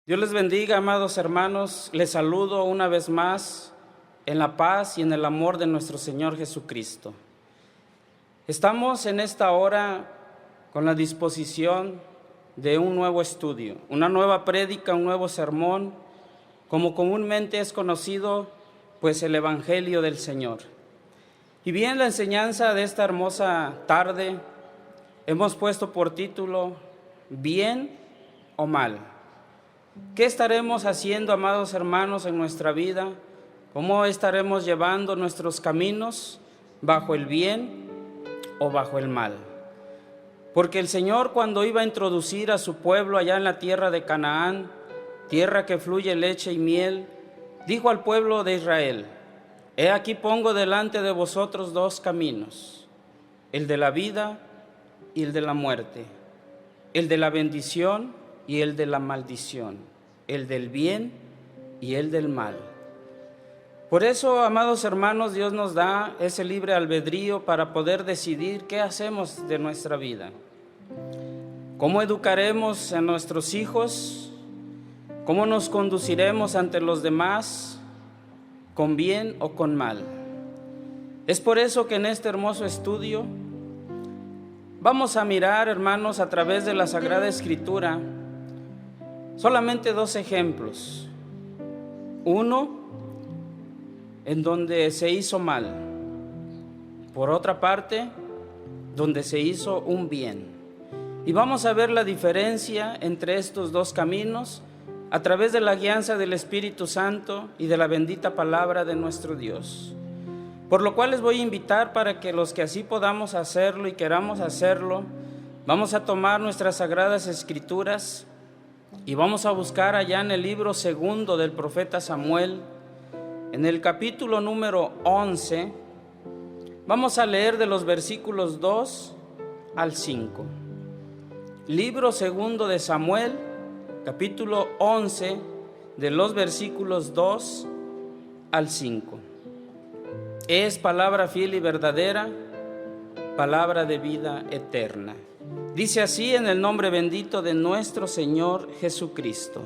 Dios les bendiga, amados hermanos. Les saludo una vez más en la paz y en el amor de nuestro Señor Jesucristo. Estamos en esta hora con la disposición de un nuevo estudio, una nueva prédica, un nuevo sermón, como comúnmente es conocido, pues el Evangelio del Señor. Y bien, la enseñanza de esta hermosa tarde hemos puesto por título, ¿bien o mal? ¿Qué estaremos haciendo, amados hermanos, en nuestra vida? ¿Cómo estaremos llevando nuestros caminos bajo el bien o bajo el mal? Porque el Señor, cuando iba a introducir a su pueblo allá en la tierra de Canaán, tierra que fluye leche y miel, dijo al pueblo de Israel: he aquí pongo delante de vosotros dos caminos, el de la vida y el de la muerte, el de la bendición y el de la maldición, el del bien y el del mal. Por eso, amados hermanos, Dios nos da ese libre albedrío para poder decidir qué hacemos de nuestra vida. ¿Cómo educaremos a nuestros hijos? ¿Cómo nos conduciremos ante los demás? ¿Con bien o con mal? Es por eso que en este hermoso estudio vamos a mirar, hermanos, a través de la Sagrada Escritura, solamente dos ejemplos. Uno, en donde se hizo mal. Por otra parte, donde se hizo un bien. Y vamos a ver la diferencia entre estos dos caminos a través de la guianza del Espíritu Santo y de la bendita palabra de nuestro Dios. Por lo cual les voy a invitar para que los que así podamos hacerlo y queramos hacerlo, vamos a tomar nuestras Sagradas Escrituras y vamos a buscar allá en el libro segundo del profeta Samuel, en el capítulo número 11, vamos a leer de los versículos 2 al 5. Libro segundo de Samuel, capítulo 11, de los versículos 2 al 5. Es palabra fiel y verdadera, palabra de vida eterna. Dice así en el nombre bendito de nuestro Señor Jesucristo.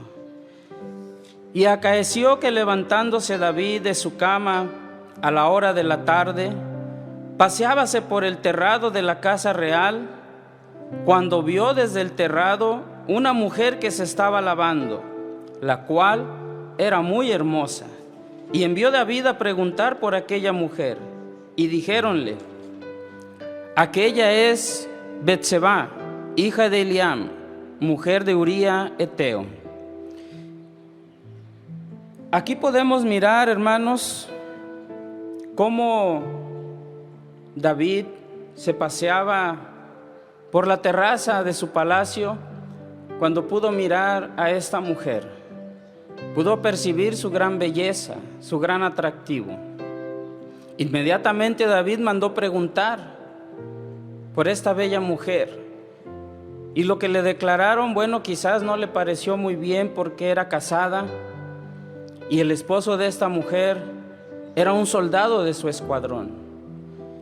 Y acaeció que levantándose David de su cama a la hora de la tarde, paseábase por el terrado de la casa real, cuando vio desde el terrado una mujer que se estaba lavando, la cual era muy hermosa. Y envió David a preguntar por aquella mujer, y dijéronle: aquella es Betseba, hija de Eliam, mujer de Uría Eteo. Aquí podemos mirar, hermanos, cómo David se paseaba por la terraza de su palacio cuando pudo mirar a esta mujer. Pudo percibir su gran belleza, su gran atractivo. Inmediatamente David mandó preguntar por esta bella mujer. Y lo que le declararon, bueno, quizás no le pareció muy bien porque era casada y el esposo de esta mujer era un soldado de su escuadrón.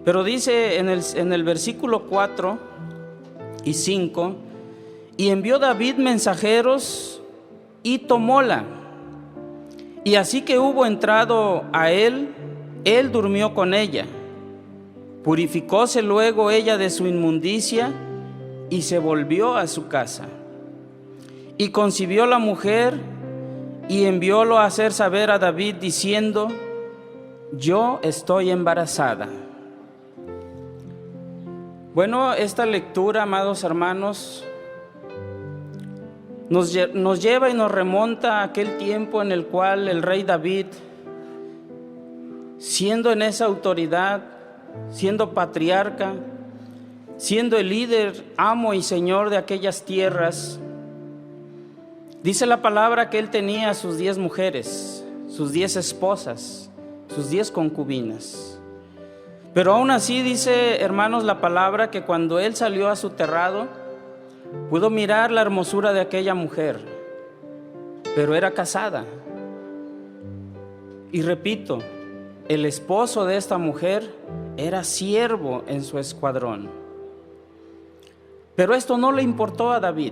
Pero dice en el versículo 4 y 5, y envió David mensajeros y tomóla. Y así que hubo entrado a él durmió con ella. Purificóse luego ella de su inmundicia y se volvió a su casa. Y concibió la mujer y enviólo a hacer saber a David diciendo: yo estoy embarazada. Bueno, esta lectura, amados hermanos, nos lleva y nos remonta a aquel tiempo en el cual el rey David, siendo en esa autoridad, siendo patriarca, siendo el líder, amo y señor de aquellas tierras, dice la palabra que él tenía sus 10 mujeres, sus 10 esposas, sus 10 concubinas. Pero aún así dice, hermanos, la palabra que cuando él salió a su terrado, pudo mirar la hermosura de aquella mujer, pero era casada. Y repito, el esposo de esta mujer era siervo en su escuadrón. Pero esto no le importó a David.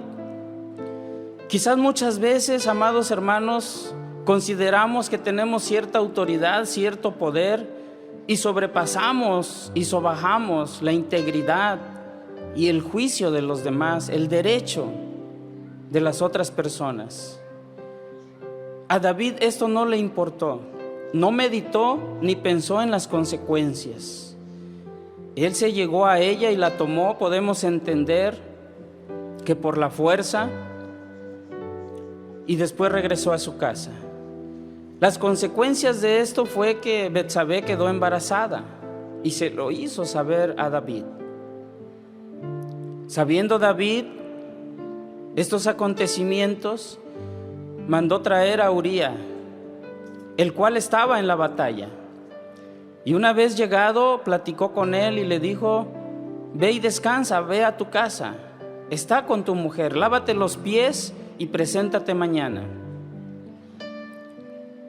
Quizás muchas veces, amados hermanos, consideramos que tenemos cierta autoridad, cierto poder, y sobrepasamos y sobajamos la integridad y el juicio de los demás, el derecho de las otras personas. A David esto no le importó, no meditó ni pensó en las consecuencias. Él se llegó a ella y la tomó, podemos entender que por la fuerza, y después regresó a su casa. Las consecuencias de esto fue que Betsabé quedó embarazada y se lo hizo saber a David. Sabiendo David estos acontecimientos, mandó traer a Uría, el cual estaba en la batalla. Y una vez llegado, platicó con él y le dijo: ve y descansa, ve a tu casa, está con tu mujer, lávate los pies y preséntate mañana.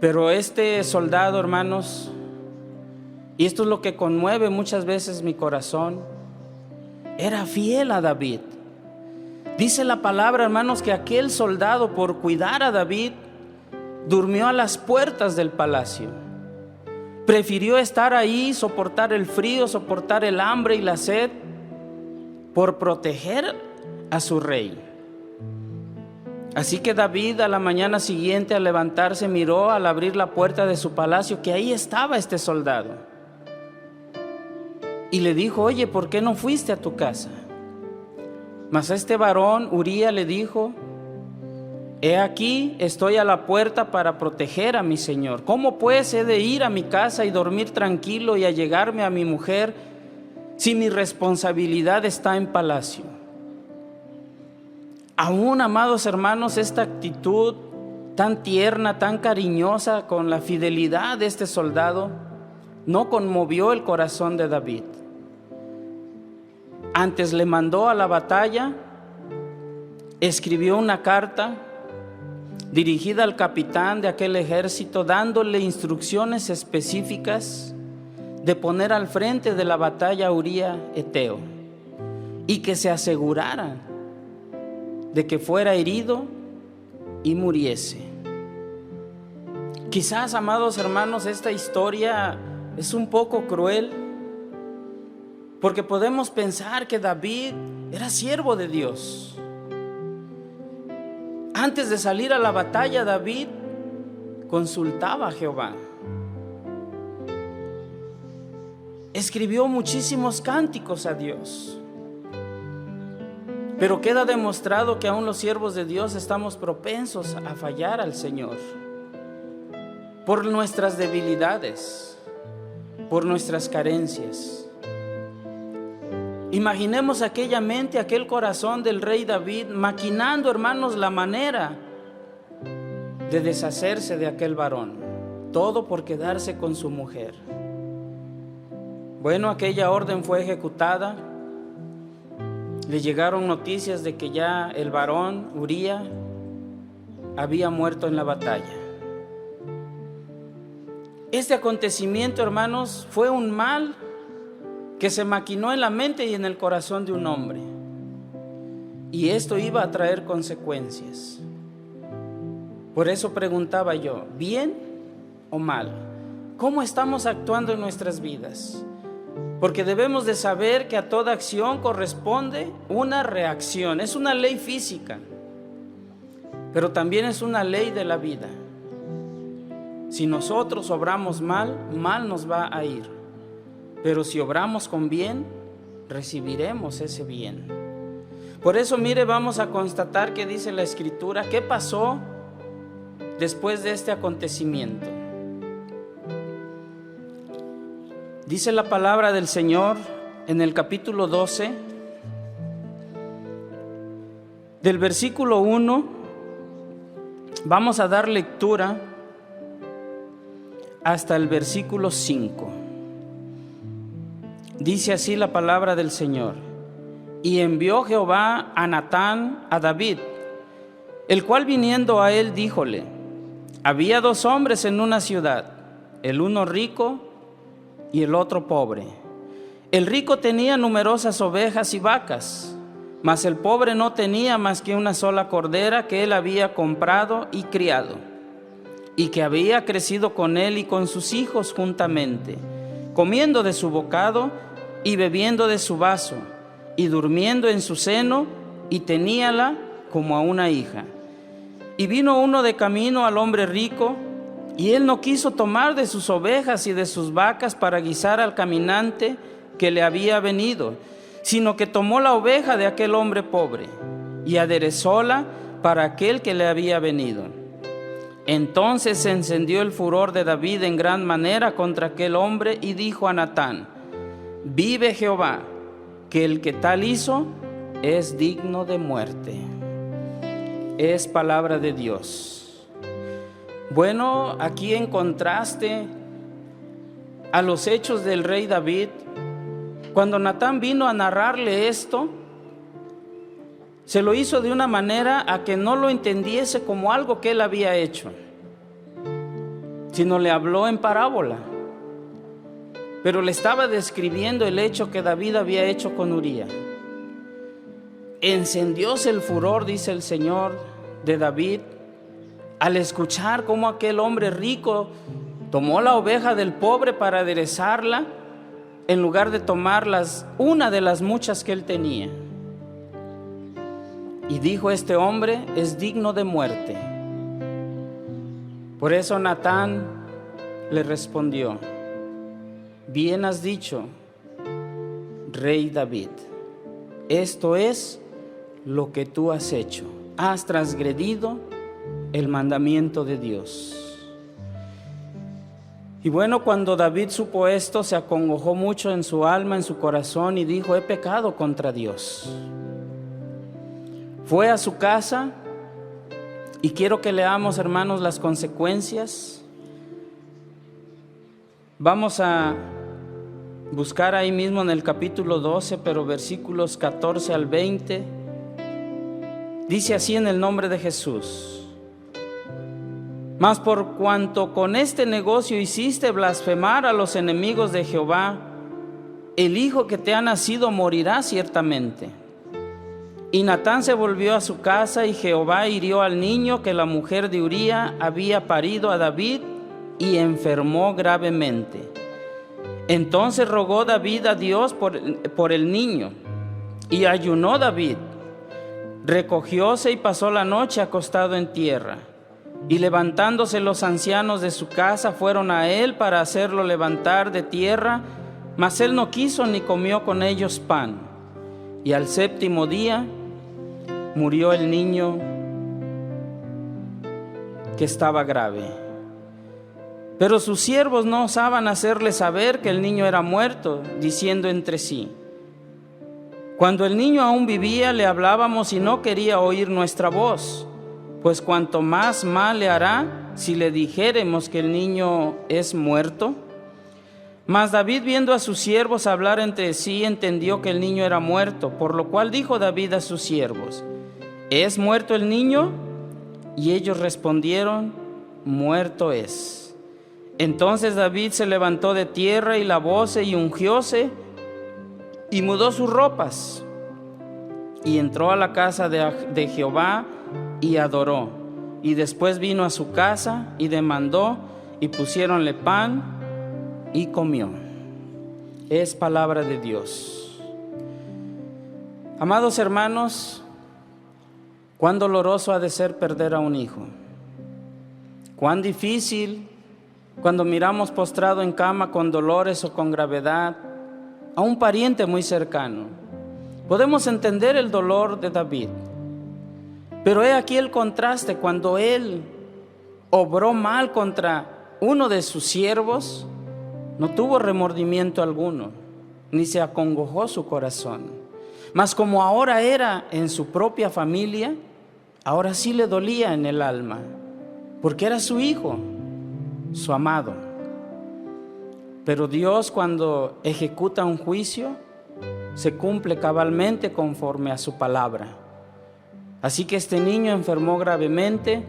Pero este soldado, hermanos, y esto es lo que conmueve muchas veces mi corazón, era fiel a David. Dice la palabra, hermanos, que aquel soldado, por cuidar a David, durmió a las puertas del palacio. Prefirió estar ahí, soportar el frío, soportar el hambre y la sed, por proteger a su rey. Así que David, a la mañana siguiente, al levantarse, miró al abrir la puerta de su palacio que ahí estaba este soldado. Y le dijo: oye, ¿por qué no fuiste a tu casa? Mas este varón, Uría, le dijo: he aquí, estoy a la puerta para proteger a mi señor. ¿Cómo pues he de ir a mi casa y dormir tranquilo y allegarme a mi mujer si mi responsabilidad está en palacio? Aún, amados hermanos, esta actitud tan tierna, tan cariñosa, con la fidelidad de este soldado, no conmovió el corazón de David. Antes le mandó a la batalla, escribió una carta dirigida al capitán de aquel ejército, dándole instrucciones específicas de poner al frente de la batalla a Uría Eteo, y que se asegurara de que fuera herido y muriese. Quizás, amados hermanos, esta historia es un poco cruel, porque podemos pensar que David era siervo de Dios. Antes de salir a la batalla, David consultaba a Jehová. Escribió muchísimos cánticos a Dios. Pero queda demostrado que aún los siervos de Dios estamos propensos a fallar al Señor por nuestras debilidades, por nuestras carencias. Imaginemos aquella mente, aquel corazón del rey David, maquinando, hermanos, la manera de deshacerse de aquel varón, todo por quedarse con su mujer. Bueno, aquella orden fue ejecutada. Le llegaron noticias de que ya el varón Uría había muerto en la batalla. Este acontecimiento, hermanos, fue un mal que se maquinó en la mente y en el corazón de un hombre, y esto iba a traer consecuencias. Por eso preguntaba yo: ¿bien o mal? ¿Cómo estamos actuando en nuestras vidas? Porque debemos de saber que a toda acción corresponde una reacción. Es una ley física, pero también es una ley de la vida. Si nosotros obramos mal, mal nos va a ir. Pero si obramos con bien, recibiremos ese bien. Por eso, mire, vamos a constatar que dice la Escritura, ¿qué pasó después de este acontecimiento? Dice la palabra del Señor en el capítulo 12, del versículo 1, vamos a dar lectura hasta el versículo 5. Dice así la palabra del Señor: y envió Jehová a Natán a David, el cual viniendo a él díjole: había dos hombres en una ciudad, el uno rico y el otro pobre. El rico tenía numerosas ovejas y vacas, mas el pobre no tenía más que una sola cordera que él había comprado y criado, y que había crecido con él y con sus hijos juntamente, comiendo de su bocado y bebiendo de su vaso, y durmiendo en su seno, y teníala como a una hija. Y vino uno de camino al hombre rico, y él no quiso tomar de sus ovejas y de sus vacas para guisar al caminante que le había venido, sino que tomó la oveja de aquel hombre pobre y aderezóla para aquel que le había venido. Entonces se encendió el furor de David en gran manera contra aquel hombre y dijo a Natán: vive Jehová, que el que tal hizo es digno de muerte. Es palabra de Dios. Bueno, aquí en contraste a los hechos del rey David, cuando Natán vino a narrarle esto, se lo hizo de una manera a que no lo entendiese como algo que él había hecho, sino le habló en parábola. Pero le estaba describiendo el hecho que David había hecho con Uría. Encendióse el furor, dice el Señor, de David al escuchar cómo aquel hombre rico tomó la oveja del pobre para aderezarla, en lugar de tomar una de las muchas que él tenía. Y dijo: este hombre es digno de muerte. Por eso Natán le respondió: bien has dicho, rey David, esto es lo que tú has hecho. Has transgredido el mandamiento de Dios. Y bueno, cuando David supo esto, se acongojó mucho en su alma, en su corazón, y dijo: he pecado contra Dios. Fue a su casa, y quiero que leamos, hermanos, las consecuencias. Vamos a buscar ahí mismo en el capítulo 12, pero versículos 14 al 20. Dice así en el nombre de Jesús: mas por cuanto con este negocio hiciste blasfemar a los enemigos de Jehová, el hijo que te ha nacido morirá ciertamente. Y Natán se volvió a su casa, y Jehová hirió al niño que la mujer de Uría había parido a David, y enfermó gravemente. Entonces rogó David a Dios por el niño, y ayunó David. Recogióse y pasó la noche acostado en tierra. Y levantándose los ancianos de su casa, fueron a él para hacerlo levantar de tierra, mas él no quiso ni comió con ellos pan. Y al séptimo día murió el niño que estaba grave. Pero sus siervos no osaban hacerle saber que el niño era muerto, diciendo entre sí: cuando el niño aún vivía, le hablábamos y no quería oír nuestra voz, pues cuanto más mal le hará si le dijéremos que el niño es muerto. Mas David, viendo a sus siervos hablar entre sí, entendió que el niño era muerto, por lo cual dijo David a sus siervos: ¿es muerto el niño? Y ellos respondieron: muerto es. Entonces David se levantó de tierra y lavóse y ungióse y mudó sus ropas y entró a la casa de Jehová y adoró. Y después vino a su casa y demandó, y pusiéronle pan y comió. Es palabra de Dios. Amados hermanos, cuán doloroso ha de ser perder a un hijo. Cuán difícil cuando miramos postrado en cama con dolores o con gravedad a un pariente muy cercano. Podemos entender el dolor de David, pero he aquí el contraste. Cuando él obró mal contra uno de sus siervos, no tuvo remordimiento alguno, ni se acongojó su corazón. Mas como ahora era en su propia familia, ahora sí le dolía en el alma, porque era su hijo, su amado. Pero Dios, cuando ejecuta un juicio, se cumple cabalmente conforme a su palabra. Así que este niño enfermó gravemente,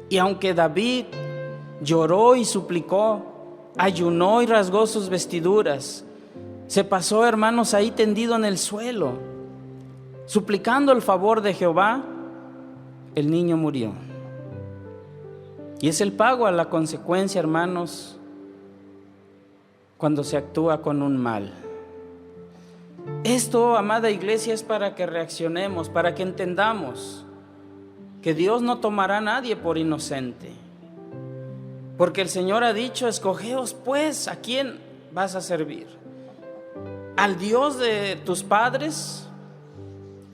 y aunque David lloró y suplicó, ayunó y rasgó sus vestiduras, se pasó, hermanos, ahí tendido en el suelo, suplicando el favor de Jehová, el niño murió. Y es el pago a la consecuencia, hermanos, cuando se actúa con un mal. Esto, amada iglesia, es para que reaccionemos, para que entendamos que Dios no tomará a nadie por inocente. Porque el Señor ha dicho: escogeos pues a quién vas a servir, al Dios de tus padres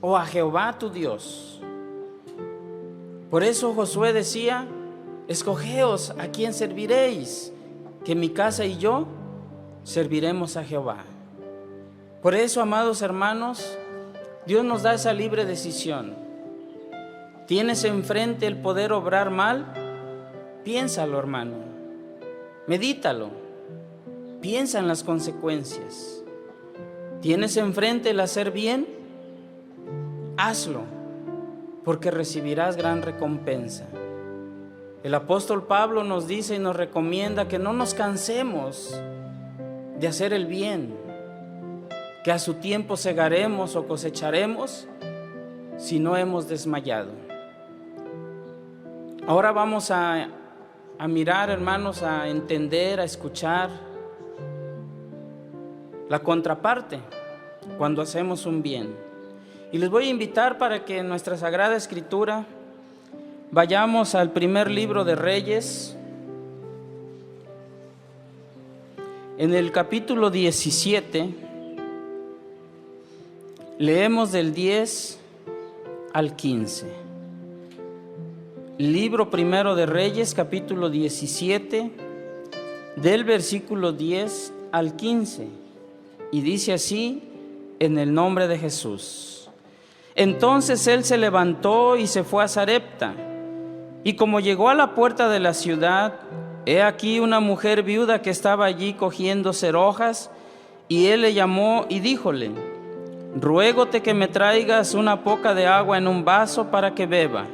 o a Jehová tu Dios. Por eso Josué decía: escogeos a quién serviréis, que mi casa y yo serviremos a Jehová. Por eso, amados hermanos, Dios nos da esa libre decisión. ¿Tienes enfrente el poder obrar mal? Piénsalo, hermano, medítalo, piensa en las consecuencias. ¿Tienes enfrente el hacer bien? Hazlo, porque recibirás gran recompensa. El apóstol Pablo nos dice y nos recomienda que no nos cansemos de hacer el bien, que a su tiempo segaremos o cosecharemos si no hemos desmayado. Ahora vamos a mirar, hermanos, a entender, a escuchar la contraparte cuando hacemos un bien. Y les voy a invitar para que en nuestra Sagrada Escritura vayamos al primer libro de Reyes, en el capítulo 17, leemos del 10 al 15. Libro primero de Reyes, capítulo 17, del versículo 10 al 15, y dice así: en el nombre de Jesús. Entonces él se levantó y se fue a Sarepta, y como llegó a la puerta de la ciudad, he aquí una mujer viuda que estaba allí cogiendo cerojas, y él le llamó y díjole: ruégote que me traigas una poca de agua en un vaso para que beba.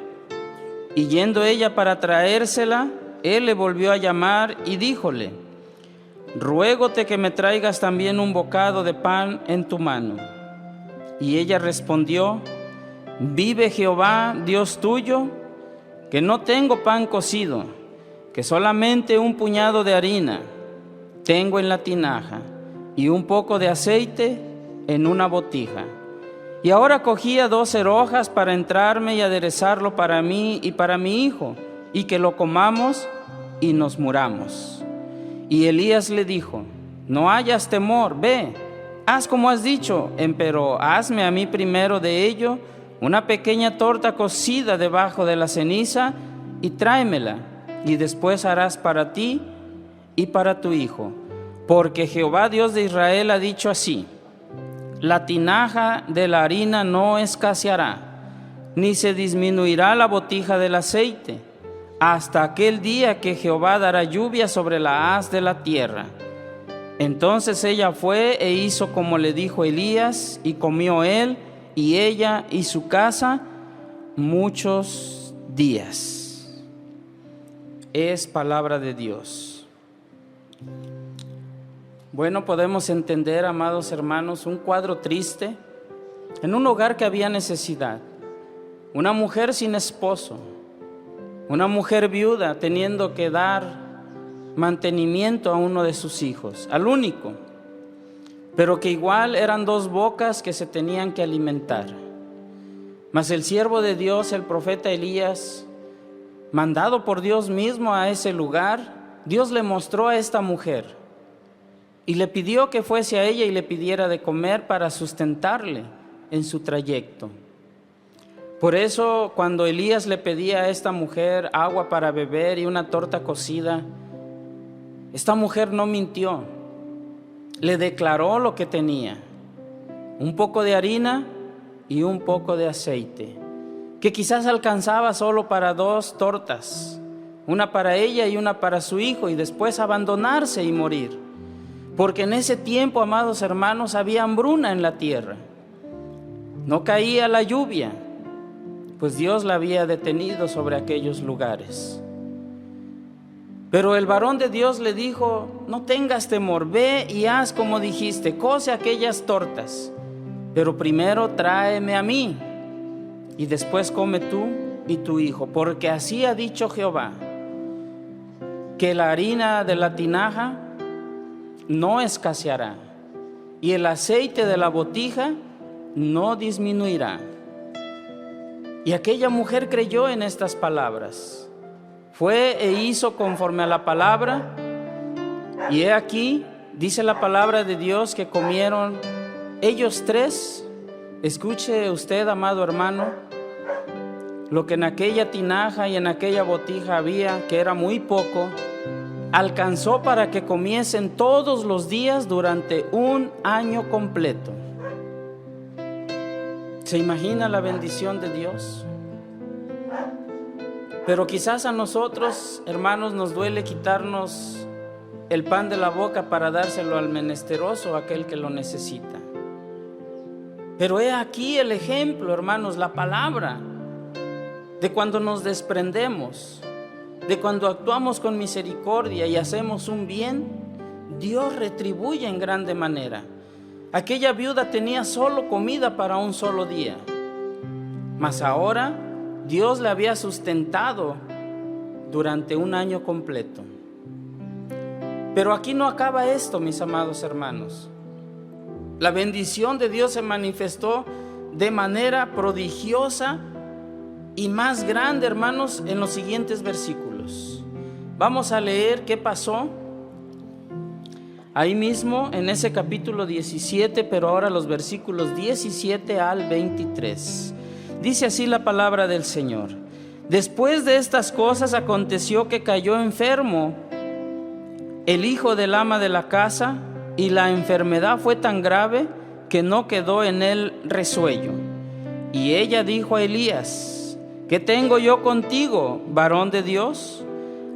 Y yendo ella para traérsela, él le volvió a llamar y díjole: ruégote que me traigas también un bocado de pan en tu mano. Y ella respondió: vive Jehová, Dios tuyo, que no tengo pan cocido, que solamente un puñado de harina tengo en la tinaja y un poco de aceite en una botija. Y ahora cogía 2 cerojas para entrarme y aderezarlo para mí y para mi hijo, y que lo comamos y nos muramos. Y Elías le dijo: no hayas temor, ve, haz como has dicho, empero hazme a mí primero de ello una pequeña torta cocida debajo de la ceniza y tráemela, y después harás para ti y para tu hijo. Porque Jehová Dios de Israel ha dicho así: la tinaja de la harina no escaseará, ni se disminuirá la botija del aceite, hasta aquel día que Jehová dará lluvia sobre la haz de la tierra. Entonces ella fue e hizo como le dijo Elías, y comió él y ella y su casa muchos días. Es palabra de Dios. Bueno, podemos entender, amados hermanos, un cuadro triste en un hogar que había necesidad. Una mujer sin esposo, una mujer viuda teniendo que dar mantenimiento a uno de sus hijos, al único, pero que igual eran 2 bocas que se tenían que alimentar. Mas el siervo de Dios, el profeta Elías, mandado por Dios mismo a ese lugar, Dios le mostró a esta mujer y le pidió que fuese a ella y le pidiera de comer para sustentarle en su trayecto. Por eso, cuando Elías le pedía a esta mujer agua para beber y una torta cocida, esta mujer no mintió, le declaró lo que tenía: un poco de harina y un poco de aceite, que quizás alcanzaba solo para 2 tortas, una para ella y una para su hijo, y después abandonarse y morir. Porque en ese tiempo, amados hermanos, había hambruna en la tierra. No caía la lluvia, pues Dios la había detenido sobre aquellos lugares. Pero el varón de Dios le dijo: no tengas temor, ve y haz como dijiste, cose aquellas tortas, pero primero tráeme a mí, y después come tú y tu hijo, porque así ha dicho Jehová, que la harina de la tinaja no escaseará, y el aceite de la botija no disminuirá. Y aquella mujer creyó en estas palabras, fue e hizo conforme a la palabra, y he aquí, dice la palabra de Dios, que comieron ellos tres. Escuche usted, amado hermano, lo que en aquella tinaja y en aquella botija había, que era muy poco, alcanzó para que comiesen todos los días durante un año completo. ¿Se imagina la bendición de Dios? Pero quizás a nosotros, hermanos, nos duele quitarnos el pan de la boca para dárselo al menesteroso, aquel que lo necesita. Pero he aquí el ejemplo, hermanos, la palabra de cuando nos desprendemos, de cuando actuamos con misericordia y hacemos un bien, Dios retribuye en grande manera. Aquella viuda tenía solo comida para un solo día, mas ahora Dios le había sustentado durante un año completo. Pero aquí no acaba esto, mis amados hermanos. La bendición de Dios se manifestó de manera prodigiosa y más grande, hermanos, en los siguientes versículos. Vamos a leer qué pasó ahí mismo en ese capítulo 17, pero ahora los versículos 17 al 23. Dice así la palabra del Señor: después de estas cosas aconteció que cayó enfermo el hijo del ama de la casa, y la enfermedad fue tan grave que no quedó en él resuello. Y ella dijo a Elías: ¿qué tengo yo contigo, varón de Dios?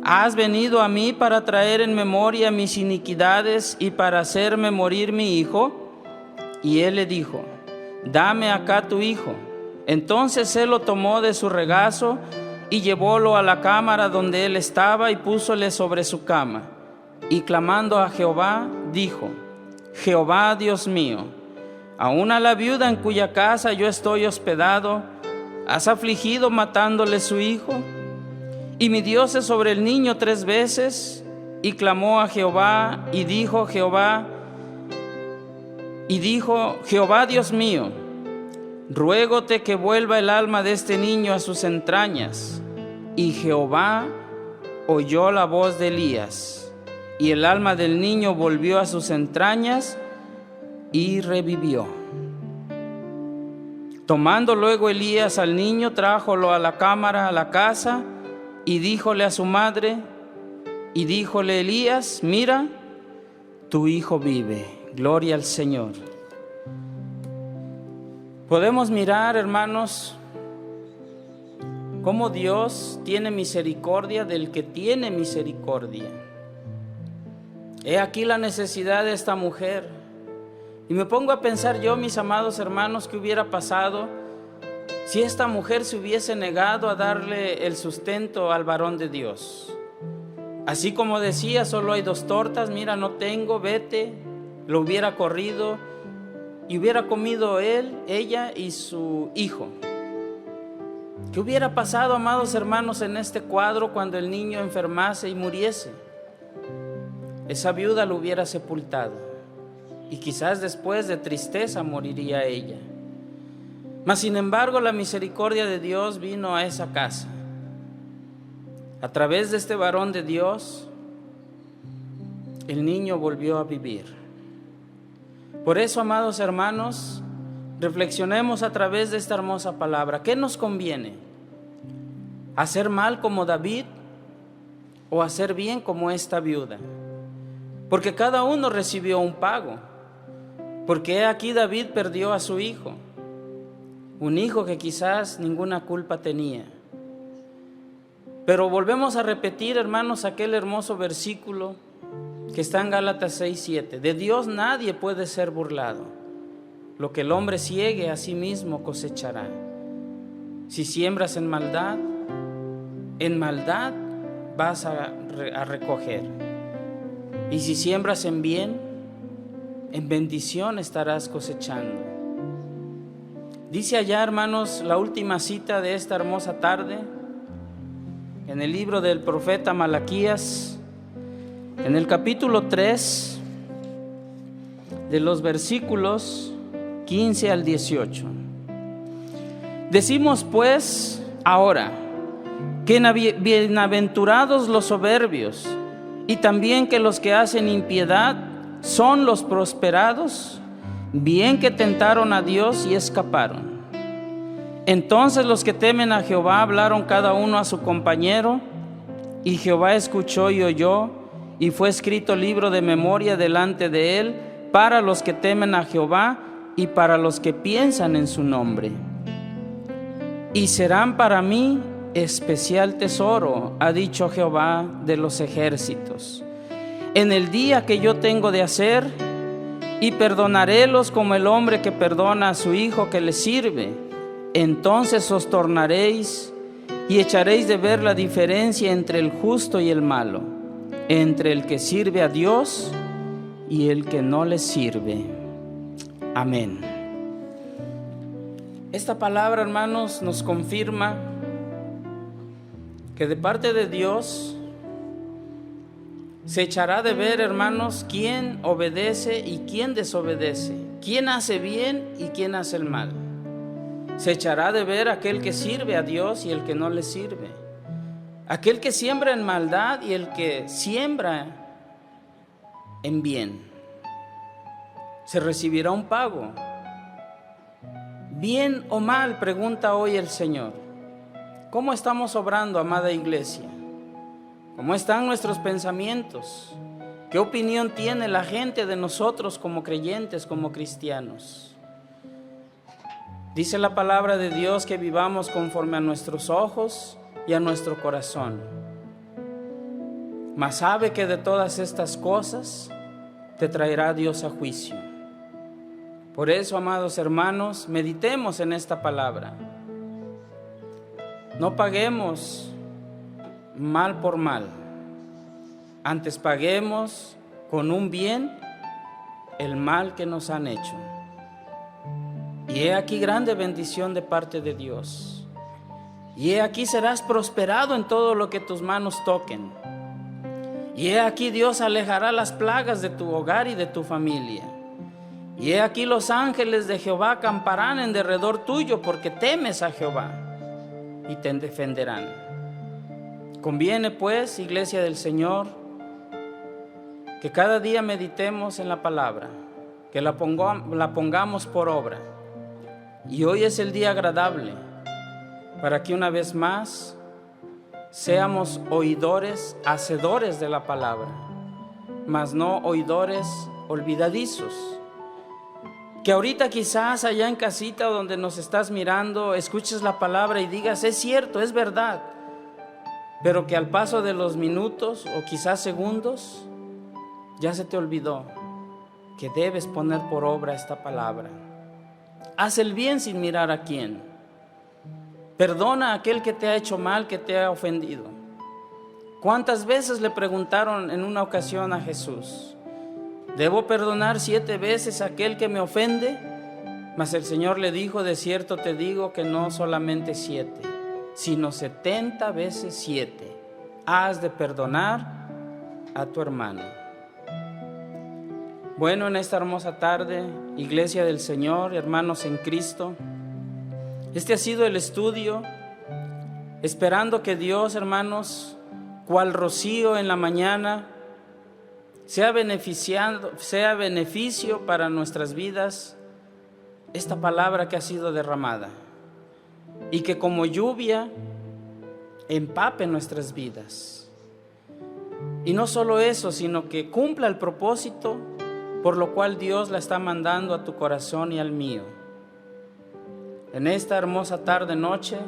¿Has venido a mí para traer en memoria mis iniquidades y para hacerme morir mi hijo? Y él le dijo: dame acá tu hijo. Entonces él lo tomó de su regazo y llevólo a la cámara donde él estaba y púsole sobre su cama. Y clamando a Jehová, dijo: Jehová Dios mío, aún a la viuda en cuya casa yo estoy hospedado, ¿has afligido matándole su hijo? Y mi Dios es sobre el niño 3 veces. Y clamó a Jehová y dijo: Jehová Dios mío, ruégote que vuelva el alma de este niño a sus entrañas. Y Jehová oyó la voz de Elías, y el alma del niño volvió a sus entrañas y revivió. Tomando luego Elías al niño, trájolo a la cámara, a la casa, y díjole a su madre, y díjole Elías: mira, tu hijo vive. Gloria al Señor. Podemos mirar, hermanos, cómo Dios tiene misericordia del que tiene misericordia. He aquí la necesidad de esta mujer. Y me pongo a pensar yo, mis amados hermanos, qué hubiera pasado si esta mujer se hubiese negado a darle el sustento al varón de Dios. Así como decía: solo hay 2 tortas, mira, no tengo, vete. Lo hubiera corrido y hubiera comido él, ella y su hijo. ¿Qué hubiera pasado, amados hermanos, en este cuadro cuando el niño enfermase y muriese? Esa viuda lo hubiera sepultado, y quizás después de tristeza moriría ella. Mas sin embargo, la misericordia de Dios vino a esa casa. A través de este varón de Dios, el niño volvió a vivir. Por eso, amados hermanos, reflexionemos a través de esta hermosa palabra. ¿Qué nos conviene? ¿Hacer mal como David o hacer bien como esta viuda? Porque cada uno recibió un pago. Porque aquí David perdió a su hijo, un hijo que quizás ninguna culpa tenía. Pero volvemos a repetir, hermanos, aquel hermoso versículo que está en Gálatas 6:7. De Dios nadie puede ser burlado. Lo que el hombre siegue, a sí mismo cosechará. Si siembras en maldad vas a recoger. Y si siembras en bien, en bendición estarás cosechando. Dice allá, hermanos, la última cita de esta hermosa tarde, en el libro del profeta Malaquías, en el capítulo 3, de los versículos 15 al 18. Decimos pues ahora que bienaventurados los soberbios, y también que los que hacen impiedad son los prosperados, bien que tentaron a Dios y escaparon. Entonces los que temen a Jehová hablaron cada uno a su compañero, y Jehová escuchó y oyó, y fue escrito libro de memoria delante de él para los que temen a Jehová y para los que piensan en su nombre. Y serán para mí especial tesoro, ha dicho Jehová de los ejércitos, en el día que yo tengo de hacer, y perdonarélos como el hombre que perdona a su hijo que le sirve. Entonces os tornaréis y echaréis de ver la diferencia entre el justo y el malo, entre el que sirve a Dios y el que no le sirve. Amén. Esta palabra, hermanos, nos confirma que de parte de Dios se echará de ver, hermanos, quién obedece y quién desobedece, quién hace bien y quién hace el mal. Se echará de ver aquel que sirve a Dios y el que no le sirve, aquel que siembra en maldad y el que siembra en bien. Se recibirá un pago. ¿Bien o mal?, pregunta hoy el Señor. ¿Cómo estamos obrando, amada iglesia? ¿Cómo están nuestros pensamientos? ¿Qué opinión tiene la gente de nosotros como creyentes, como cristianos? Dice la palabra de Dios que vivamos conforme a nuestros ojos y a nuestro corazón. Mas sabe que de todas estas cosas te traerá Dios a juicio. Por eso, amados hermanos, meditemos en esta palabra. No paguemos mal por mal, antes paguemos con un bien el mal que nos han hecho. Y he aquí grande bendición de parte de Dios. Y he aquí serás prosperado en todo lo que tus manos toquen. Y he aquí Dios alejará las plagas de tu hogar y de tu familia. Y he aquí los ángeles de Jehová acamparán en derredor tuyo, porque temes a Jehová, y te defenderán. Conviene pues, iglesia del Señor, que cada día meditemos en la palabra, que la pongamos por obra. Y hoy es el día agradable para que una vez más seamos oidores, hacedores de la palabra, mas no oidores olvidadizos. Que ahorita quizás allá en casita donde nos estás mirando, escuches la palabra y digas, es cierto, es verdad, pero que al paso de los minutos o quizás segundos, ya se te olvidó que debes poner por obra esta palabra. Haz el bien sin mirar a quién. Perdona a aquel que te ha hecho mal, que te ha ofendido. ¿Cuántas veces le preguntaron en una ocasión a Jesús? ¿Debo perdonar 7 veces a aquel que me ofende? Mas el Señor le dijo, de cierto te digo que no solamente 7, sino 70 veces 7 has de perdonar a tu hermano. Bueno, en esta hermosa tarde, iglesia del Señor, hermanos en Cristo, este ha sido el estudio, esperando que Dios, hermanos, cual rocío en la mañana, sea beneficio para nuestras vidas esta palabra que ha sido derramada, y que como lluvia empape nuestras vidas. Y no solo eso, sino que cumpla el propósito por lo cual Dios la está mandando a tu corazón y al mío. En esta hermosa tarde noche,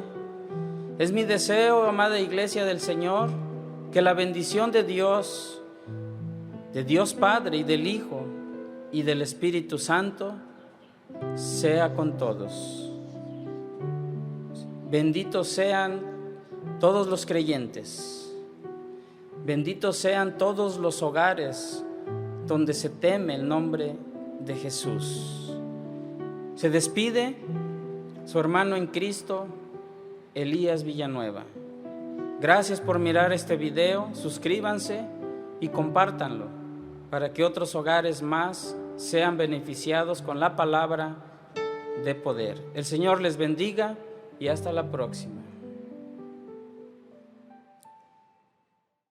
es mi deseo, amada iglesia del Señor, que la bendición de Dios Padre y del Hijo y del Espíritu Santo sea con todos. Benditos sean todos los creyentes, benditos sean todos los hogares donde se teme el nombre de Jesús. Se despide su hermano en Cristo, Elías Villanueva. Gracias por mirar este video, suscríbanse y compártanlo para que otros hogares más sean beneficiados con la palabra de poder. El Señor les bendiga y hasta la próxima.